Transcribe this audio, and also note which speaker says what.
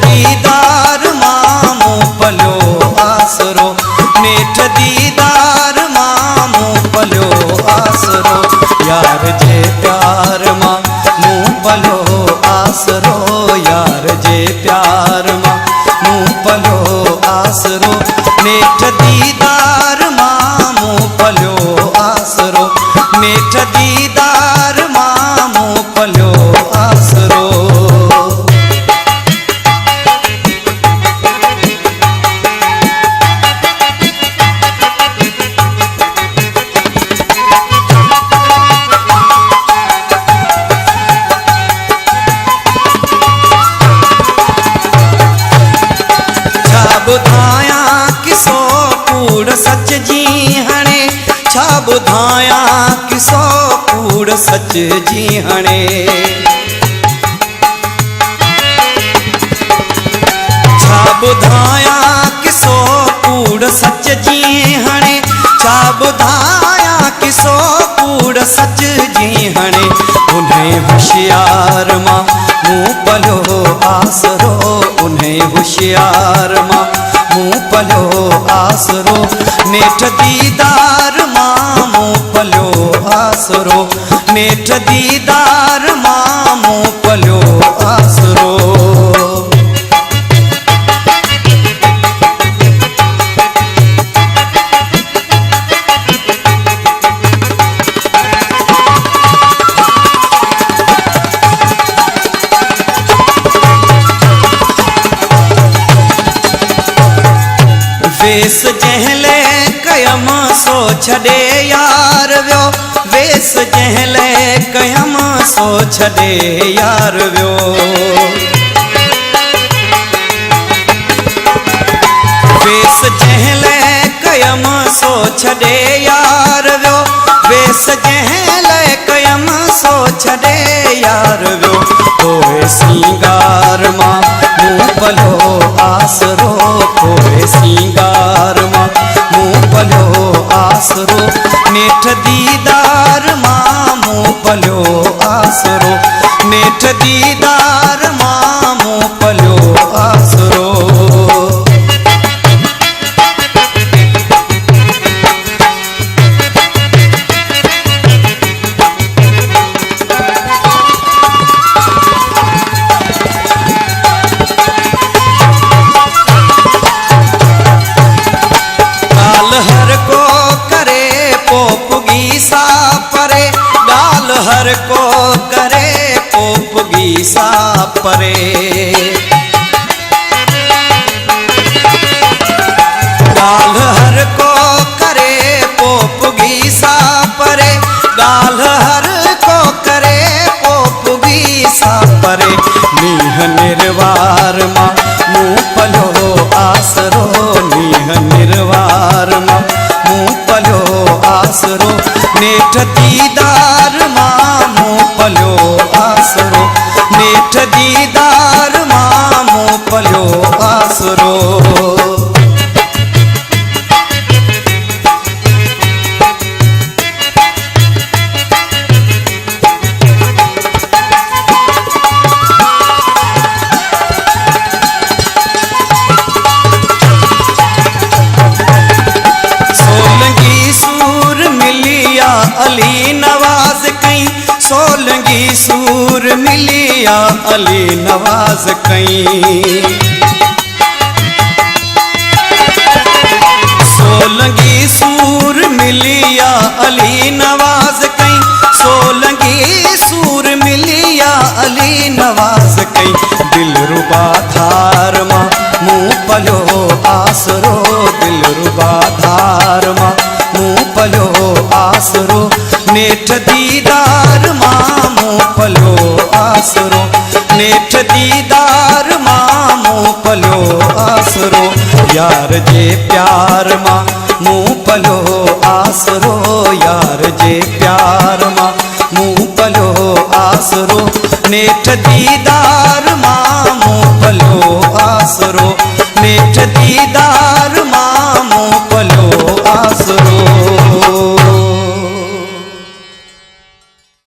Speaker 1: दीदार मामू पलो आसरो, नेठ दीदार मामू पलो आसरो, यार जे प्यार मां मुँह पलो आसरो, यार जे प्यार मां मुँह पलो आसरो, नेठ दीदार मामू पलो आसरो, नेठ दीदार मामू पलो आसरो। ॿुधाया किसो कूड़ सच जी हणे, छा ॿुधाया किसो कूड़ सच जी हणे, छा ॿुधाया किसो कूड़ सच जी हणे, छा ॿुधाया किसो कूड़ सच जी हणे, उन्हें होशियार मां मुँह पलो आसरो, उन्हें होशियार मां मुँह पलो आसरो, नेठ दीदार मां मुँह पलो आसरो, नेठ दीदार मां मुँह पलो आसरो। वेस जहले कयम सो छड़े यार व्यो, वेस जहले कयम सो छड़े यार व्यो, वेस जहले कयम सो छड़े यार व्यो, वेस जहले कयम सो छड़े यार व्यो, कोई सिंगार मां मुँह पलो आसरो, कोई सिंगार मां मुँह पलो आसरो, नेठ दीदार मां मुँह पलो आसरो, नेठ दीदार मां मुँह पलो आसरो। हर को करे पोपगी सा परे, गाल हर को करे पोपगी सा परे, गाल हर को करे पोपगी सा परे, नीह निर्वार मां मुँह पलो आसरो, नीह निर्वार मां मुँह पलो आसरो, नेठ दीदार मां मुँह पलो आसरो, नेठ दीदार मां मुँह पलो आसरो। सोलंगी सूर मिलिया अली नवाज कई, सोलंगी सूर मिलिया अली नवाज कई, सोलंगी सूर मिलिया अली नवाज कई, सोलंगी सूर मिलिया अली नवाज कई, दिलरुबा धार मां मुँह पलो आसरो, दिलरुबा धार मां मुँह पलो आसरो, नेठ दीदार मां मुँह पलो आसरो, नेठ दीदार मां मुँह पलो आसरो, यार जे प्यार मां मुँह पलो आसरो, यार जे प्यार मां मुँह पलो आसरो, नेठ दीदार मां मुँह पलो आसरो,